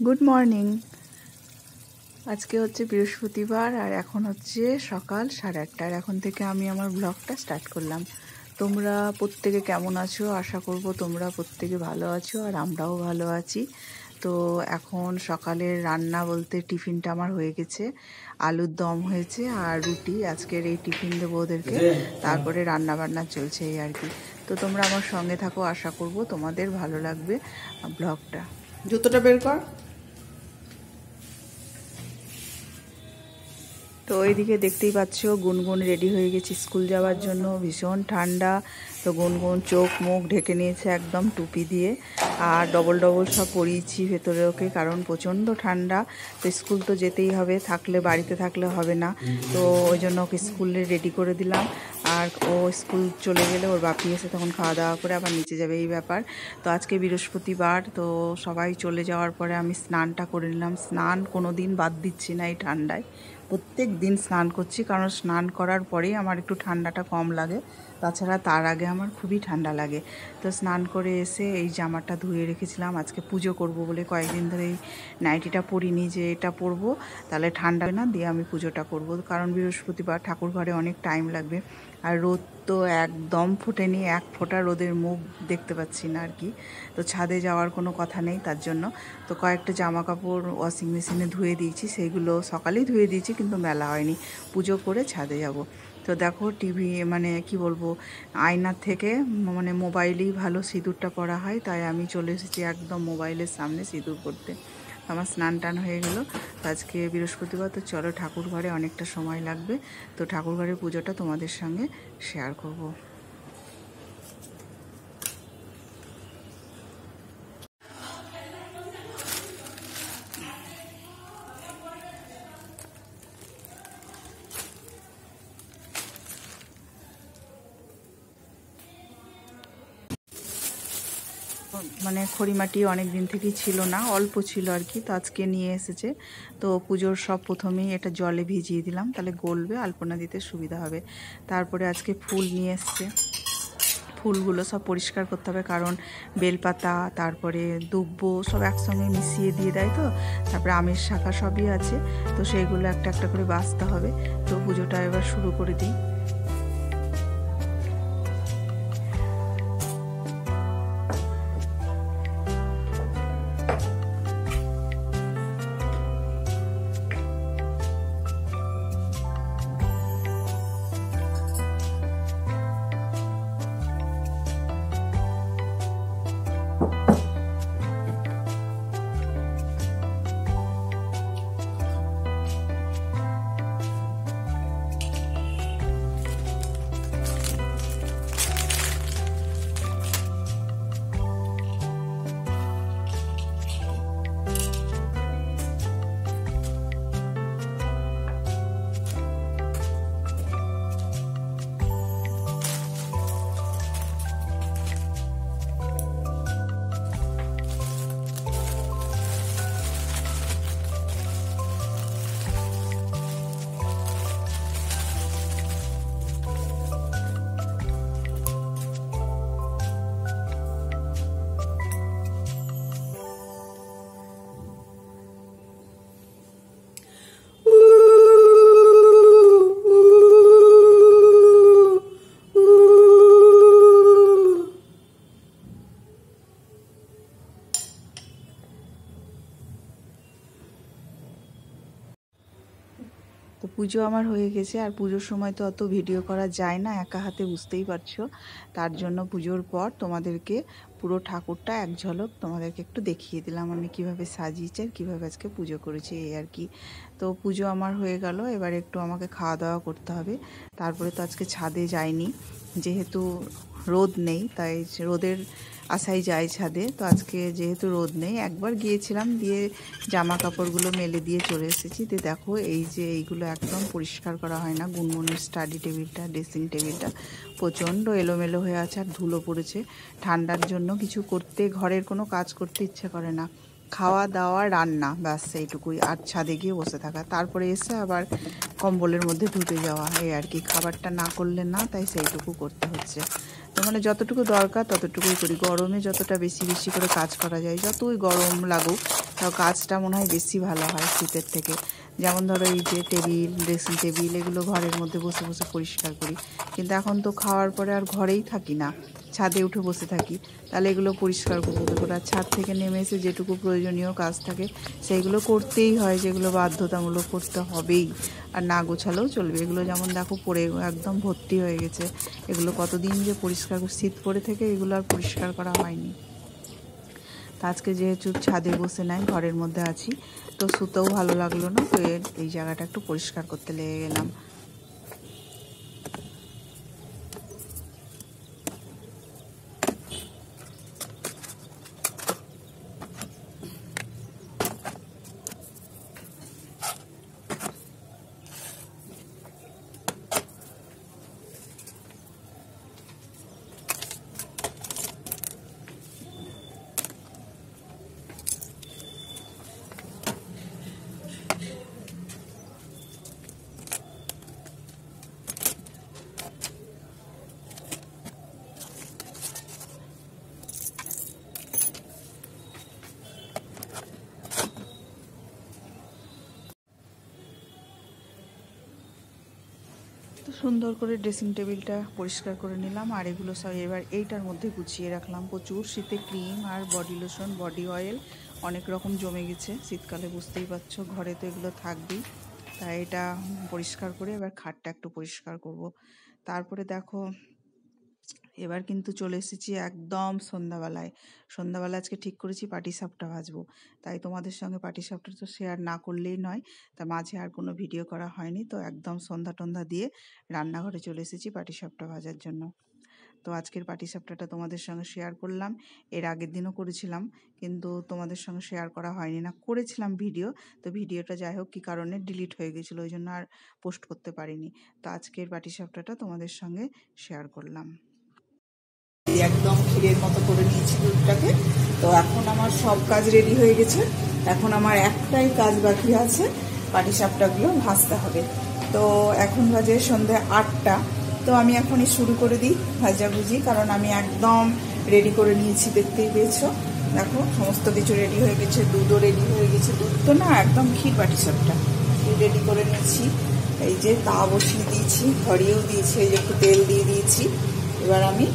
Good morning. আজকে হচ্ছে বৃহস্পতিবার আর এখন হচ্ছে সকাল 8:30। আর এখন থেকে আমি আমার ব্লগটা স্টার্ট করলাম। তোমরা প্রত্যেকে কেমন আছো? আশা করব তোমরা প্রত্যেকে ভালো আছো আর আমরাও ভালো আছি। তো এখন সকালের রান্না বলতে টিফিনটা আমার হয়ে গেছে। আলুর দম হয়েছে আর রুটি। আজকের এই টিফিন দেবো ওদেরকে, তারপরে রান্না বান্না চলছে এই আর কি। তো তোমরা আমার সঙ্গে থাকো, আশা করব তোমাদের ভালো লাগবে ব্লগটা। জুতোটা বের কর। তো এইদিকে দেখতেই পাচ্ছ গুনগুন রেডি হয়ে গেছে স্কুল যাওয়ার জন্য। ভীষণ ঠান্ডা, তো গুনগুন চোখ মুখ ঢেকে নিয়েছে একদম টুপি দিয়ে। আর ডবল ডবল সব পরিয়েছি ভেতরে ওকে, কারণ প্রচণ্ড ঠান্ডা। তো স্কুল তো যেতেই হবে, বাড়িতে থাকলে হবে না। তো ওই জন্য ওকে স্কুলে রেডি করে দিলাম। আর ও স্কুল চলে গেলে ওর বাপি এসে তখন খাওয়া দাওয়া করে আবার নিচে যাবে, এই ব্যাপার। তো আজকে বৃহস্পতিবার, তো সবাই চলে যাওয়ার পরে আমি স্নানটা করে নিলাম। স্নান কোনো দিন বাদ দিচ্ছি না এই ঠান্ডায়, প্রত্যেক দিন স্নান করছি, কারণ স্নান করার পরেই আমার একটু ঠান্ডাটা কম লাগে। তাছাড়া তার আগে আমার খুবই ঠান্ডা লাগে। তো স্নান করে এসে এই জামাটা ধুয়ে রেখেছিলাম, আজকে পুজো করব বলে। কয়েকদিন ধরে এই নাইটিটা পরিনি, যে এটা পরবো তাহলে ঠান্ডা না দিয়ে আমি পুজোটা করব, কারণ বৃহস্পতিবার ঠাকুর ঘরে অনেক টাইম লাগবে। আর রোদ তো একদম ফোটেনি, এক ফোঁটা রোদের মুখ দেখতে পাচ্ছি না আর কি। তো ছাদে যাওয়ার কোনো কথা নেই তার জন্য। তো কয়েকটা জামা কাপড় ওয়াশিং মেশিনে ধুয়ে দিয়েছি, সেইগুলো সকালেই ধুয়ে দিয়েছি কিন্তু মেলা হয়নি। পুজো করে ছাদে যাব। তো দেখো টিভি মানে কি বলবো, আয়নার থেকে মানে মোবাইলেই ভালো সিঁদুরটা পরা হয়, তাই আমি চলে এসেছি একদম মোবাইলের সামনে সিঁদুর করতে। আমার স্নান টান হয়ে গেল। আজকে বৃহস্পতিবার, তো চলো ঠাকুর ঘরে অনেকটা সময় লাগবে, তো ঠাকুর ঘরের পুজোটা তোমাদের সঙ্গে শেয়ার করব। মানে খড়িমাটি অনেক দিন থেকেই ছিল না, অল্প ছিল আর কি, তো আজকে নিয়ে এসেছে। তো পুজোর সব প্রথমেই এটা জলে ভিজিয়ে দিলাম, তাহলে গলবে, আলপনা দিতে সুবিধা হবে। তারপরে আজকে ফুল নিয়ে এসছে, ফুলগুলো সব পরিষ্কার করতে হবে, কারণ বেলপাতা তারপরে দুব্বো সব একসঙ্গে মিশিয়ে দিয়ে দেয়। তো তারপরে আমের শাখা সবই আছে, তো সেইগুলো একটা একটা করে বাছতে হবে। তো পুজোটা এবার শুরু করে দিই। তো পুজো আমার হয়ে গেছে, আর পুজোর সময় তো অত ভিডিও করা যায় না একা হাতে, বুঝতেই পারছো। তার জন্য পুজোর পর তোমাদেরকে পুরো ঠাকুরটা এক ঝলক তোমাদেরকে একটু দেখিয়ে দিলাম আমি কিভাবে সাজিয়েছি আর কীভাবে আজকে পুজো করেছি, এই আর কি। তো পুজো আমার হয়ে গেল, এবার একটু আমাকে খাওয়া দাওয়া করতে হবে। তারপরে তো আজকে ছাদে যাইনি, যেহেতু রোদ নেই, তাই রোদের আশায় যাই ছাদে। তো আজকে যেহেতু রোদ নেই, একবার গিয়েছিলাম, দিয়ে জামা কাপড়গুলো মেলে দিয়ে চলে এসেছি। তো দেখো এই যে এইগুলো একদম পরিষ্কার করা হয় না। গুনগুনের স্টাডি টেবিলটা, ড্রেসিং টেবিলটা প্রচণ্ড এলোমেলো হয়ে আছে আর ধুলো পড়েছে। ঠান্ডার জন্য কিছু করতে, ঘরের কোনো কাজ করতে ইচ্ছে করে না। খাওয়া দাওয়া রান্না, ব্যাস এইটুকুই। আর ছাদে গিয়ে বসে থাকা, তারপরে এসে আবার কম্বলের মধ্যে ঢুকে যাওয়া, এই আর কি। খাবারটা না করলে না, তাই সেইটুকু করতে হচ্ছে। তো মানে যতটুকু দরকার ততটুকুই করি। গরমে যতটা বেশি বেশি করে কাজ করা যায়, যতই গরম লাগুক তাও কাজটা মনে হয় বেশি ভালো হয় শীতের থেকে। যেমন ধরো এই যে টেবিল, ড্রেসিং টেবিল, এগুলো ঘরের মধ্যে বসে বসে পরিষ্কার করি, কিন্তু এখন তো খাওয়ার পরে আর ঘরেই থাকি না, ছাদে উঠে বসে থাকি। তাহলে এগুলো পরিষ্কার করবো কী করে? আর ছাদ থেকে নেমে এসে যেটুকু প্রয়োজনীয় কাজ থাকে সেইগুলো করতেই হয়, যেগুলো বাধ্যতামূলক করতে হবেই, আর না গোছালেও চলবে। এগুলো যেমন দেখো পড়ে একদম ভর্তি হয়ে গেছে, এগুলো কতদিন যে পরিষ্কার, শীত পড়ে থেকে এগুলো আর পরিষ্কার করা হয়নি। তো আজকে যেহেতু ছাদে বসে নাই, ঘরের মধ্যে আছি, তো শুতেও ভালো লাগলো না, তো এই জায়গাটা একটু পরিষ্কার করতে লেগে গেলাম। তো সুন্দর করে ড্রেসিং টেবিলটা পরিষ্কার করে নিলাম, আর এগুলো সব এবার এইটার মধ্যে গুছিয়ে রাখলাম। প্রচুর শীতে ক্রিম আর বডি লোশন, বডি অয়েল অনেক রকম জমে গেছে, শীতকালে বুঝতেই পারছো ঘরে তো এগুলো থাকবেই। তাই এটা পরিষ্কার করে এবার খাটটা একটু পরিষ্কার করব। তারপরে দেখো এবার কিন্তু চলে এসেছি একদম সন্ধ্যাবেলায়। সন্ধ্যাবেলা আজকে ঠিক করেছি পাটিসাপটা ভাজবো, তাই তোমাদের সঙ্গে পাটিসাপটা তো শেয়ার না করলেই নয়, তা মাঝে আর কোনো ভিডিও করা হয়নি। তো একদম সন্ধ্যা টন্ধা দিয়ে রান্নাঘরে চলে এসেছি পাটিসাপটা ভাজার জন্য। তো আজকের পাটিসাপটাটা তোমাদের সঙ্গে শেয়ার করলাম, এর আগের দিনও করেছিলাম, কিন্তু তোমাদের সঙ্গে শেয়ার করা হয়নি, না করেছিলাম ভিডিও, তো ভিডিওটা যাই হোক কী কারণে ডিলিট হয়ে গেছিলো, ওই জন্য আর পোস্ট করতে পারিনি। তো আজকের পাটিসাপটাটা তোমাদের সঙ্গে শেয়ার করলাম। একদম ক্ষীরের মতো করে নিয়েছি দুধটাকে। তো এখন আমার সব কাজ রেডি হয়ে গেছে, এখন আমার একটাই কাজ বাকি আছে, পাটিসাপটাগুলো ভাজতে হবে। তো এখন বাজে সন্ধ্যে 8টা। তো আমি এখনই শুরু করে দিই ভাজাভুজি, কারণ আমি একদম রেডি করে নিয়েছি, দেখতেই পেয়েছো। দেখো সমস্ত কিছু রেডি হয়ে গেছে, দুধও রেডি হয়ে গেছে, দুধ তো না একদম ক্ষীর পাটিসাপটা রেডি করে নিয়েছি। এই যে তা বসিয়ে দিয়েছি, ধরিয়েও দিয়েছি, এই যে একটু তেল দিয়ে দিয়েছি। এবার আমি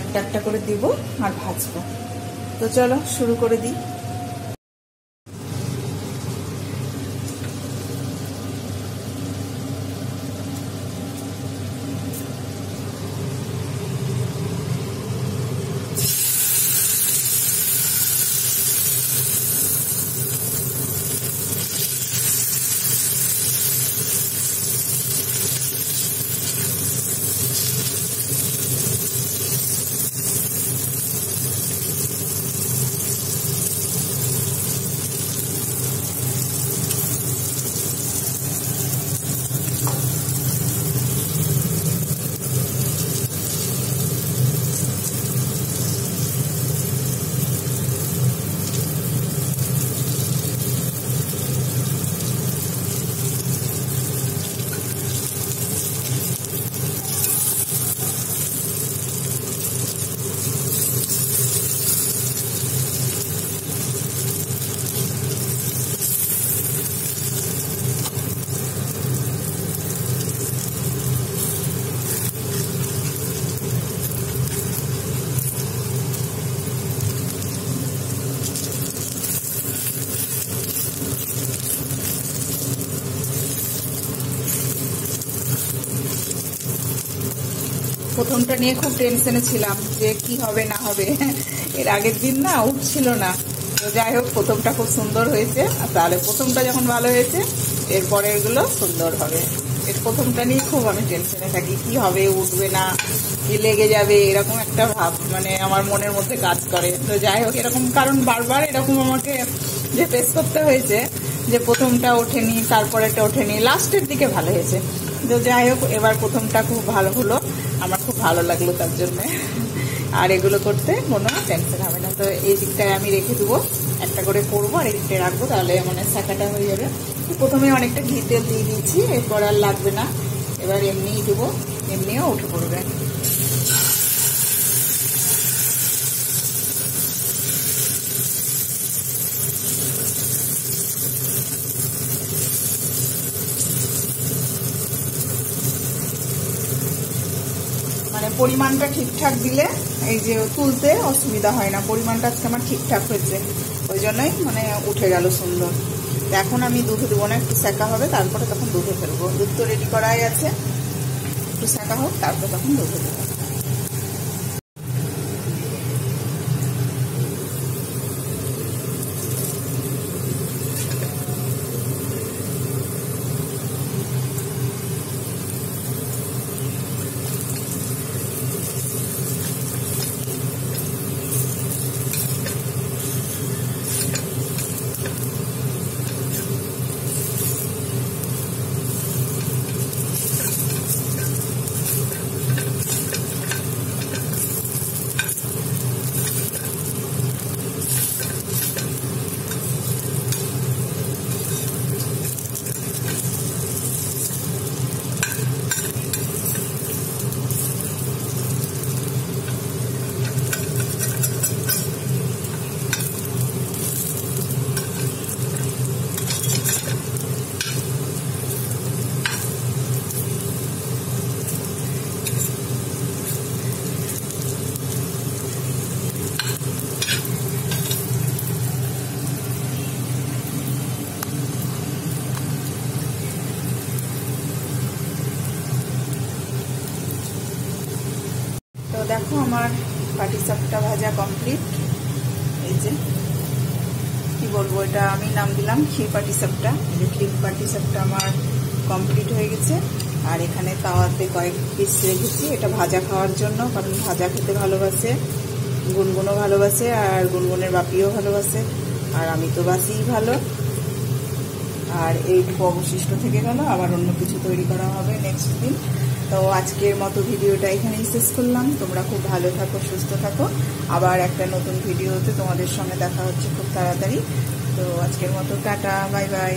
একটা একটা করে দিব আর ভাজবো। তো চলো শুরু করে দিই। প্রথমটা নিয়ে খুব টেনশনে ছিলাম যে কি হবে না হবে, এর আগের দিন না উঠছিল না। তো যাই হোক প্রথমটা খুব সুন্দর হয়েছে, আর তাহলে প্রথমটা যখন ভালো হয়েছে এরপরে এগুলো সুন্দর হবে। এর প্রথমটা নিয়ে খুব আমি টেনশনে থাকি, কি হবে, উঠবে না, কি লেগে যাবে, এরকম একটা ভাব মানে আমার মনের মধ্যে কাজ করে। তো যাই হোক এরকম, কারণ বারবার এরকম আমাকে যে ফেস করতে হয়েছে, যে প্রথমটা ওঠেনি, তারপরেটা ওঠেনি, লাস্টের দিকে ভালো হয়েছে। তো যাই হোক এবার প্রথমটা খুব ভালো হলো, আমার খুব ভালো লাগলো তার জন্যে। আর এগুলো করতে কোনো টেনশন হবে না। তো এই দিকটায় আমি রেখে দেবো, একটা করে করবো আর এই দিকটায় রাখবো, তাহলে মানে শাখাটা হয়ে যাবে। প্রথমে অনেকটা ঘি তেল দিয়ে দিয়েছি, এরপর আর লাগবে না, এবার এমনিই দেবো, এমনিও উঠে পড়বে। পরিমাণটা ঠিকঠাক দিলে এই যে তুলতে অসুবিধা হয় না। পরিমাণটা আজকে আমার ঠিকঠাক হয়েছে, ওই জন্যই মানে উঠে গেল সুন্দর। এখন আমি দুধে দেবো না, একটু সেকা হবে, তারপরে তখন দুধে ফেলবো। দুধ তো রেডি করাই আছে, একটু সেকা হোক, তারপর তখন দুধে দেবো। দেখো আমার পাটিসাপটা ভাজা কমপ্লিট। এই যে কি বলবো, এটা আমি নাম দিলাম ক্ষীর পাটিসাপটা। এই ক্ষীর পাটিসাপটা আমার কমপ্লিট হয়ে গেছে। আর এখানে তাওয়াতে কয়েক পিস রেখেছি, এটা ভাজা খাওয়ার জন্য, কারণ ভাজা খেতে ভালোবাসে, গুনগুনও ভালোবাসে, আর গুনগুনের বাপিও ভালোবাসে, আর আমি তো বাসিই ভালো। আর এইটুকু অবশিষ্ট থেকে গেল, আবার অন্য কিছু তৈরি করা হবে নেক্সট দিন। তো আজকের মতো ভিডিওটা এখানেই শেষ করলাম। তোমরা খুব ভালো থাকো, সুস্থ থাকো। আবার একটা নতুন ভিডিওতে তোমাদের সঙ্গে দেখা হচ্ছে খুব তাড়াতাড়ি। তো আজকের মতো টাটা, বাই বাই।